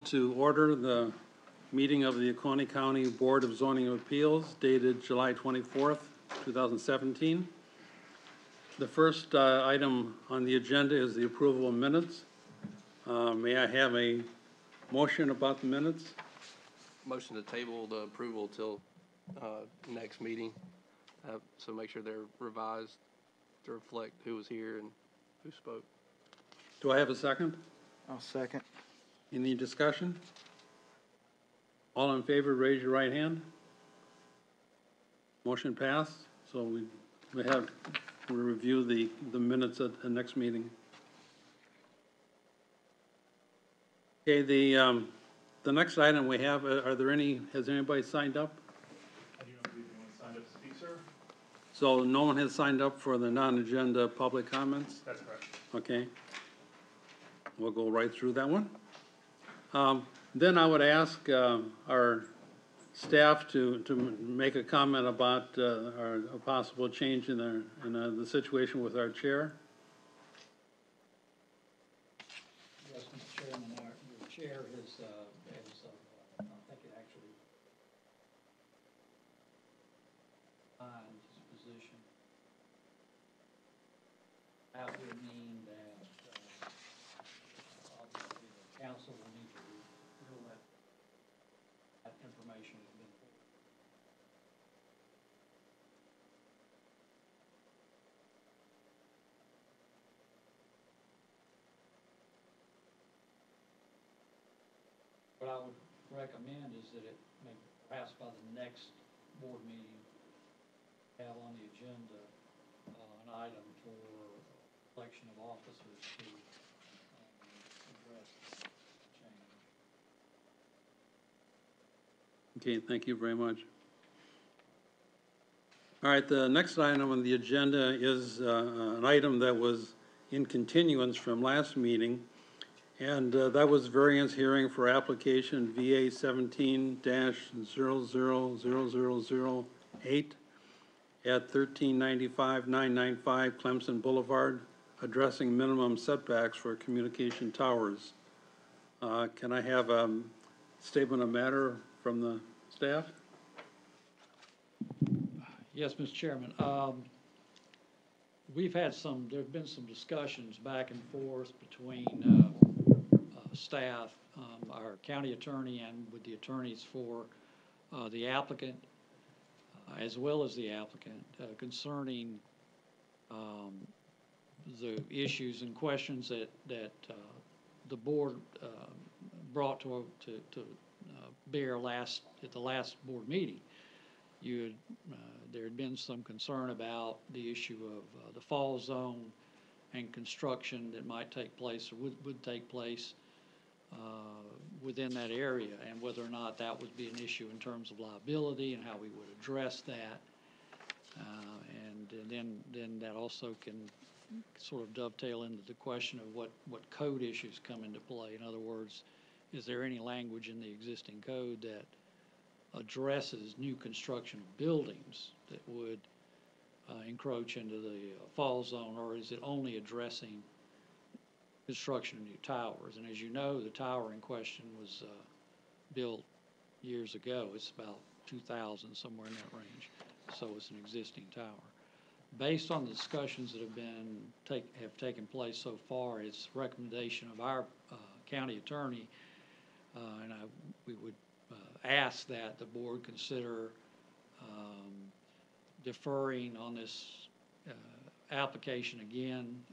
To order the meeting of the Oconee County Board of Zoning Appeals dated July 24th, 2017. The first item on the agenda is the approval of minutes. May I have a motion about the minutes? Motion to table the approval till next meeting, so make sure they're revised to reflect who was here and who spoke. Do I have a second? I'll second. Any discussion? All in favor, raise your right hand. Motion passed. So we'll review the minutes at the next meeting. Okay, the next item we have, has anybody signed up? I do not believe anyone signed up to speak, sir. So no one has signed up for the non-agenda public comments? That's correct. Okay. We'll go right through that one. Then I would ask our staff to make a comment about a possible change in the situation with our chair. Yes, Mr. Chairman, your chair has I think it actually finds his position. That would mean that obviously the council will need to rule that information has been. What I would recommend is that it may, perhaps by the next board meeting, have on the agenda an item for election of officers to address the change. Okay, thank you very much. All right, the next item on the agenda is an item that was in continuance from last meeting, and that was variance hearing for application VA 17-000008 at 1395-995 Clemson Boulevard, addressing minimum setbacks for communication towers. Can I have a statement of matter from the staff? Yes, Mr. Chairman. We've had there've been some discussions back and forth between staff, our county attorney, and with the attorneys for the applicant, as well as the applicant, concerning the issues and questions that the board brought to bear at the last board meeting. There had been some concern about the issue of the fall zone and construction that might take place or would take place within that area, and whether or not that would be an issue in terms of liability and how we would address that. And then that also can sort of dovetail into the question of what code issues come into play. In other words, is there any language in the existing code that addresses new construction of buildings that would encroach into the fall zone, or is it only addressing construction of new towers? And as you know, the tower in question was built years ago. It's about 2000, somewhere in that range. So it's an existing tower. Based on the discussions that have taken place so far, it's recommendation of our county attorney, and we would ask that the board consider deferring on this application again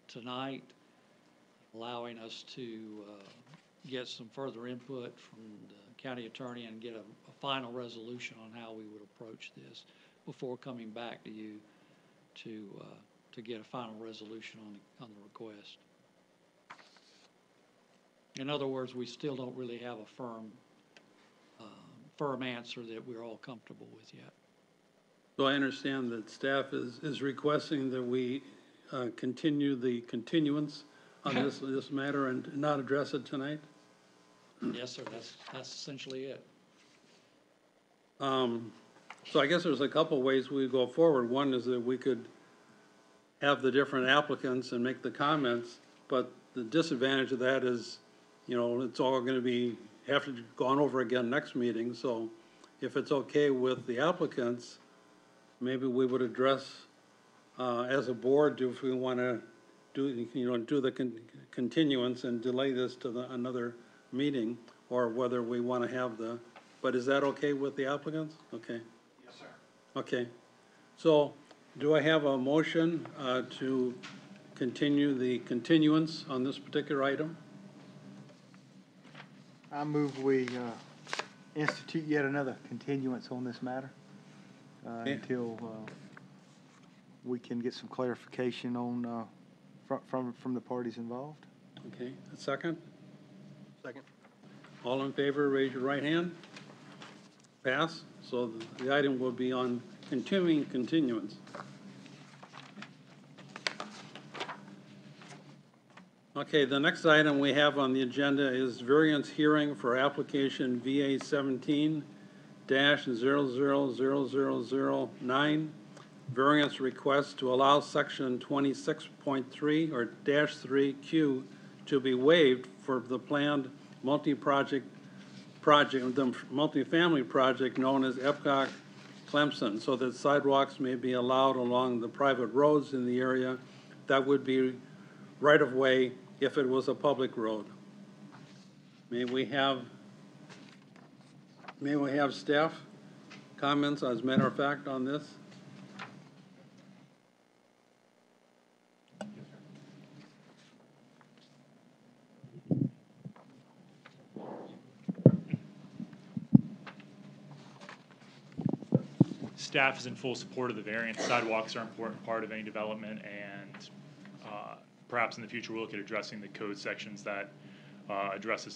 tonight, allowing us to get some further input from the county attorney and get a final resolution on how we would approach this before coming back to you to get a final resolution on the request. In other words, we still don't really have a firm answer that we're all comfortable with yet. So I understand that staff is requesting that we continue the continuance on this matter and not address it tonight? Yes, sir. That's essentially it. So I guess there's a couple ways we go forward. One is that we could have the different applicants and make the comments, but the disadvantage of that is you know, it's all gonna be, have to go on over again next meeting, so if it's okay with the applicants, maybe we would address, as a board, if we wanna do, you know, do the continuance and delay this to another meeting, or whether we wanna have but is that okay with the applicants? Okay. Yes, sir. Okay, so do I have a motion to continue the continuance on this particular item? I move we institute yet another continuance on this matter Okay. until we can get some clarification on, from the parties involved. Okay, a second? Second. All in favor, raise your right hand. Pass, so the item will be on continuing continuance. Okay, the next item we have on the agenda is variance hearing for application VA 17-000009. Variance request to allow section 26.3 or -3Q to be waived for the planned the multifamily project known as Epcot Clemson, so that sidewalks may be allowed along the private roads in the area. That would be right-of-way if it was a public road. May we have staff comments, as a matter of fact, on this? Staff is in full support of the variance. Sidewalks are an important part of any development, and perhaps in the future we'll look at addressing the code sections that address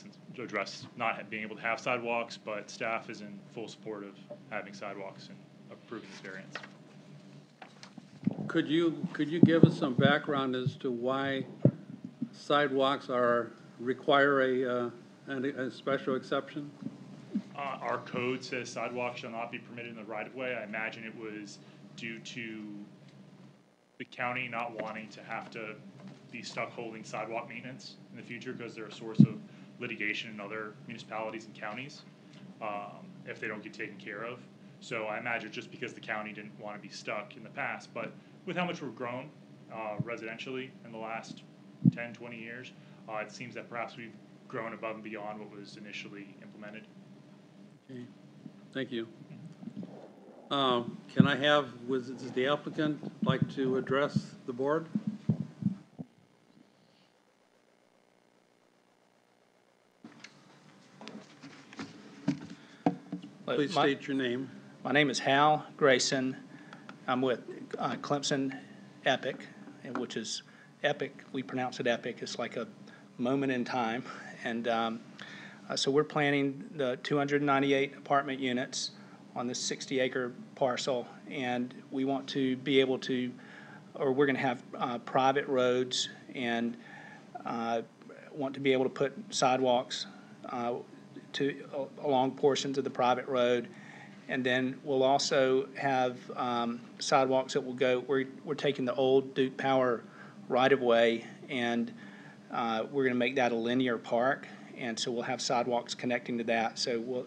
not being able to have sidewalks, but staff is in full support of having sidewalks and approving this variance. Could you give us some background as to why sidewalks require a special exception? Our code says sidewalks shall not be permitted in the right-of-way. I imagine it was due to the county not wanting to have to be stuck holding sidewalk maintenance in the future, because they're a source of litigation in other municipalities and counties if they don't get taken care of. So I imagine just because the county didn't want to be stuck in the past, but with how much we've grown residentially in the last 10, 20 years, it seems that perhaps we've grown above and beyond what was initially implemented. Okay, thank you. Can I have, does the applicant like to address the board? Please state your name. My name is Hal Grayson. I'm with Clemson Epic, which is Epic. We pronounce it Epic. It's like a moment in time. And so we're planning the 298 apartment units on this 60-acre parcel, and we want to be able to, or we're going to have private roads, and want to be able to put sidewalks along portions of the private road. And then we'll also have sidewalks that will go, we're taking the old Duke Power right-of-way, and we're going to make that a linear park, and so we'll have sidewalks connecting to that. So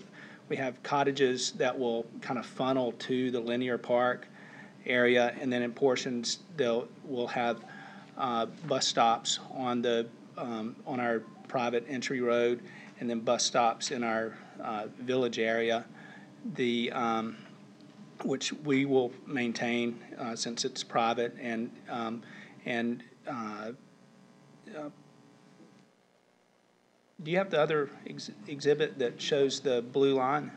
we have cottages that will kind of funnel to the linear park area, and then in portions we'll have bus stops on our private entry road, and then bus stops in our village area, which we will maintain since it's private, and do you have the other exhibit that shows the blue line?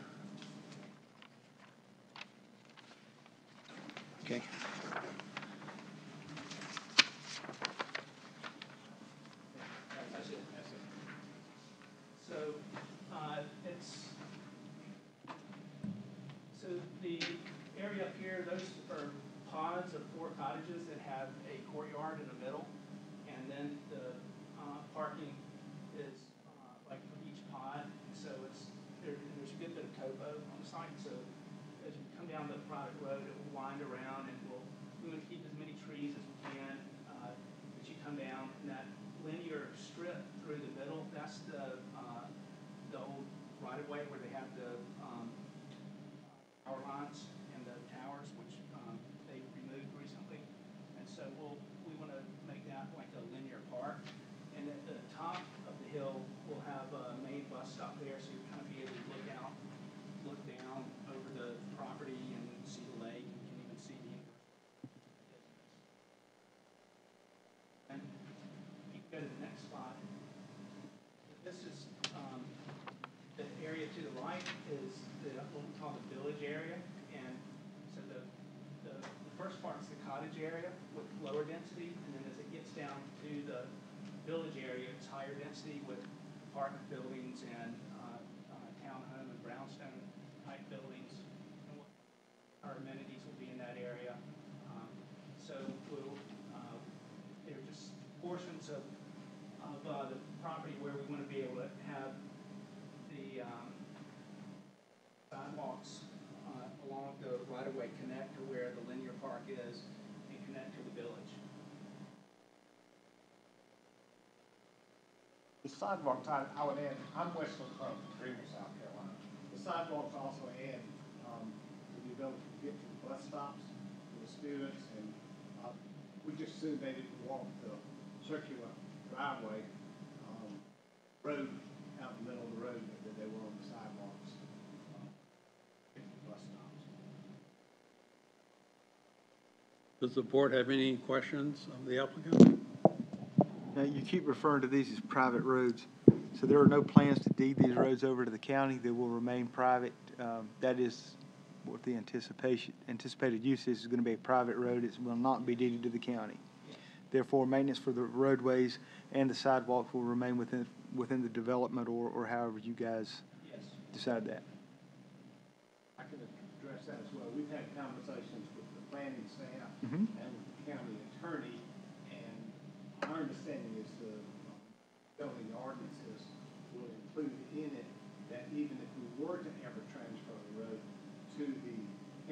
Okay. So the area up here, those are pods of 4 cottages that have a courtyard in the middle, and then the parking is like for each pod. So there's a good bit of topo on the site. So as you come down the private road, it will wind around, and we would keep as many trees as we can as you come down. And that linear strip through the middle, that's the right-of-way where they have the power lines and the towers, which they removed recently. And so we want to make that like a linear park. And at the top of the hill, we'll have a main bus stop there, so you'll kind of be able to look out, look down over the property and see the lake, and you can even see the and you can go to the next slide. This is the area to the right is what we call the village area, and so the first part is the cottage area with lower density, and then as it gets down to the village area, it's higher density with apartment buildings and townhome and brownstone type buildings. And our amenities will be in that area. So we'll there are just portions of the property where we want to be able to have the sidewalks along the right-of-way connect to where the linear park is and connect to the village. The sidewalks, I would add, I'm Wesley from Greenville, South Carolina. The sidewalks also add, the ability to get to the bus stops for the students, and, we just assumed they didn't walk the circular driveway, road out in the middle of the road, that they were on the sidewalks, get to the bus stops. Does the board have any questions of the applicant? Now, you keep referring to these as private roads, so there are no plans to deed these roads over to the county. They will remain private. That is what the anticipated use is going to be a private road. It will not be deeded to the county. Therefore, maintenance for the roadways and the sidewalks will remain within the development or however you guys decide that. I can address that as well. We've had conversations with the planning staff Mhm. and with the county attorney, and our understanding is the zoning ordinances will include in it that even if we were to ever transfer the road to the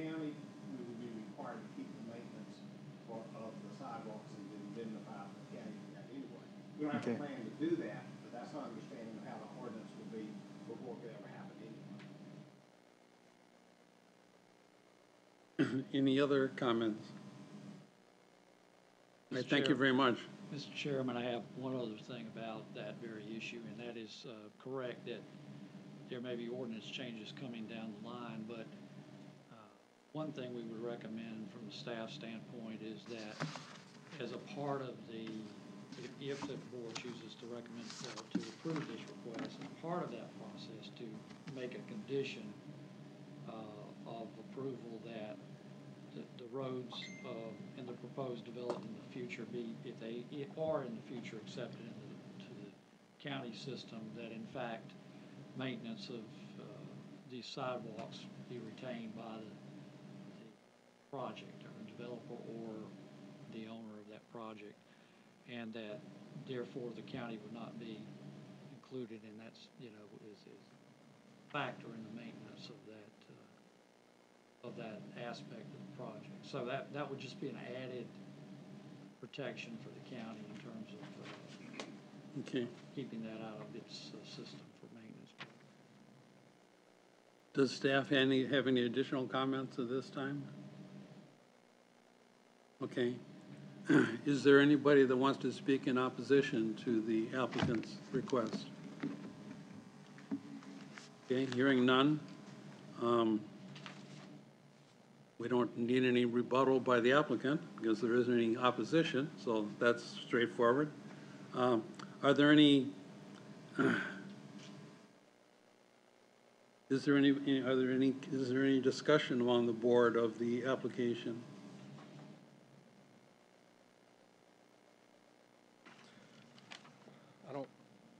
county, we would be required to keep the maintenance of the sidewalks and indemnify the county for that anyway. We don't have Okay. a plan to do that, but that's our understanding of how the ordinance will be before it could ever happen anyway. Any other comments? Mr. Thank you Chair. very much. Mr. Chairman, I have one other thing about that very issue, and that is correct that there may be ordinance changes coming down the line, but one thing we would recommend from the staff standpoint is that as a part of if the board chooses to recommend, to approve this request, as part of that process, to make a condition of approval that the roads in the proposed development in the future be, if they are in the future accepted into the county system, that in fact maintenance of these sidewalks be retained by the project or developer or the owner of that project, and that therefore the county would not be included in that, is a factor in the maintenance of that aspect of the project. So that would just be an added protection for the county in terms of Okay. keeping that out of its system for maintenance. Does staff have any additional comments at this time? Okay. Is there anybody that wants to speak in opposition to the applicant's request? Okay, hearing none. We don't need any rebuttal by the applicant because there isn't any opposition, so that's straightforward. Are there any, is there any discussion among the board of the application?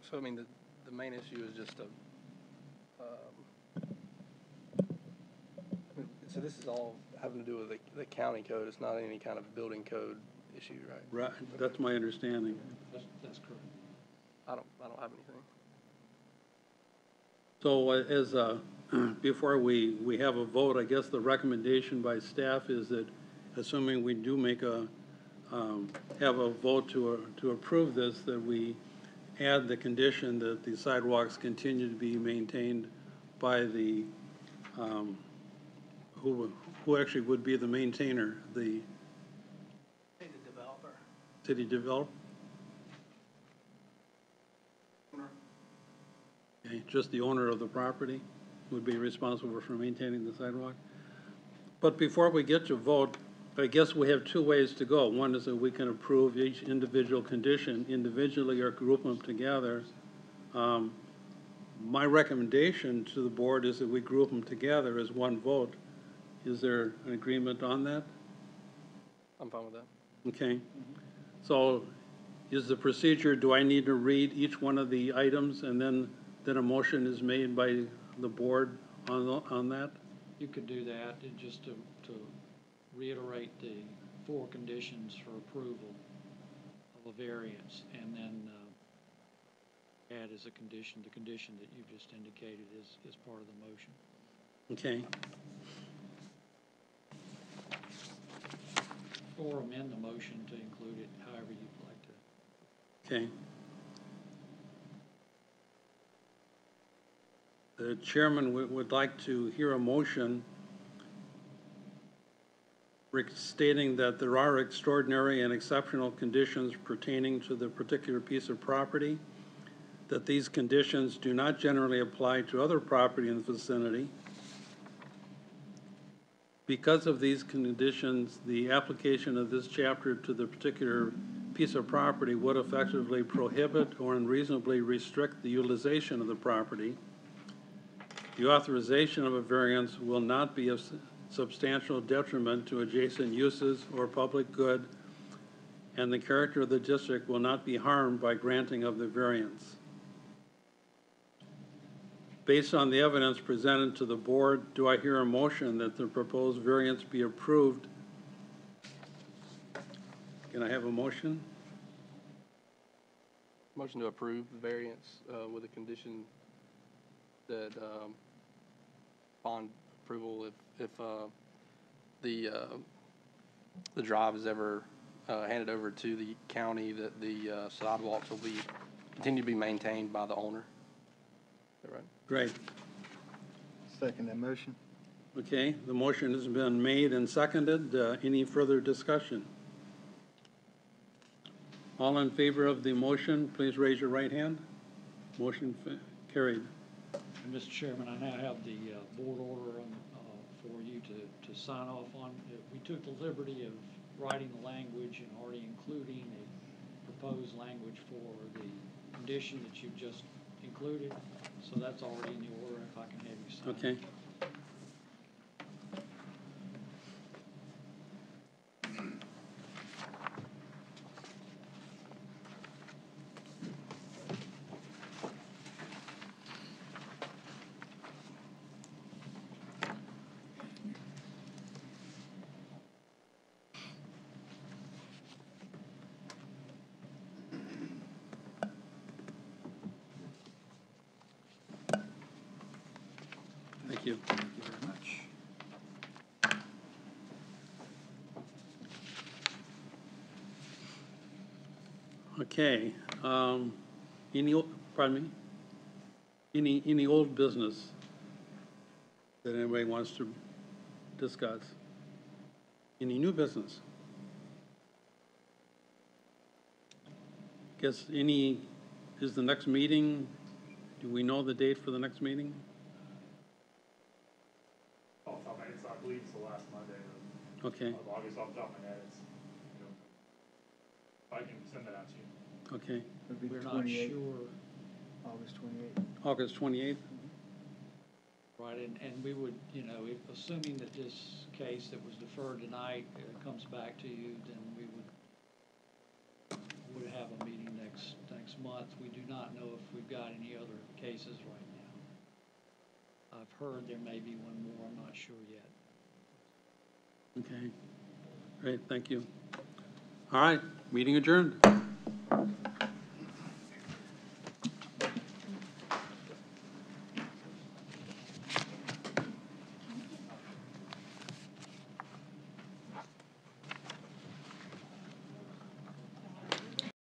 So, I mean, the main issue is just so this is all having to do with the county code. It's not any kind of building code issue, right? Right, that's my understanding. That's correct. I don't have anything. So before we have a vote, I guess the recommendation by staff is that, assuming we do make have a vote to approve this, that we add the condition that the sidewalks continue to be maintained by the, who actually would be the maintainer, the Hey, the developer. city developer? Okay, just the owner of the property would be responsible for maintaining the sidewalk? But before we get to vote, I guess we have two ways to go. One is that we can approve each individual condition individually or group them together. My recommendation to the board is that we group them together as one vote. Is there an agreement on that? I'm fine with that. Okay. So is the procedure, do I need to read each one of the items and then a motion is made by the board on that? You could do that, and just to reiterate the 4 conditions for approval of a variance, and then add as a condition, the condition that you just indicated is part of the motion. Okay. Or amend the motion to include it however you'd like to. Okay. The chairman would like to hear a motion stating that there are extraordinary and exceptional conditions pertaining to the particular piece of property, that these conditions do not generally apply to other property in the vicinity. Because of these conditions, the application of this chapter to the particular piece of property would effectively prohibit or unreasonably restrict the utilization of the property. The authorization of a variance will not be of substantial detriment to adjacent uses or public good, and the character of the district will not be harmed by granting of the variance. Based on the evidence presented to the board, do I hear a motion that the proposed variance be approved? Can I have a motion? Motion to approve the variance with a condition that upon approval, if the drive is ever handed over to the county, that the sidewalks will continue to be maintained by the owner. Is that right? Great. Second that motion. Okay, the motion has been made and seconded. Any further discussion? All in favor of the motion, please raise your right hand. Motion carried. And Mr. Chairman, I now have the board order for you to sign off on. We took the liberty of writing the language and already including a proposed language for the condition that you've just included. So that's already in the order, if I can have you sign. Okay. Thank you. Thank you very much. Okay, pardon me? Any old business that anybody wants to discuss? Any new business? Guess is the next meeting, do we know the date for the next meeting? I believe it's the last Monday Okay, of August, off the top of my head. I can send that out to you. okay. It'll be the We're not 28th, sure, August 28th. August 28th? right, and we would, assuming that this case that was deferred tonight comes back to you, then we would have a meeting next month. We do not know if we've got any other cases right now. I've heard there may be one more, I'm not sure yet. Okay, great, thank you. All right, meeting adjourned.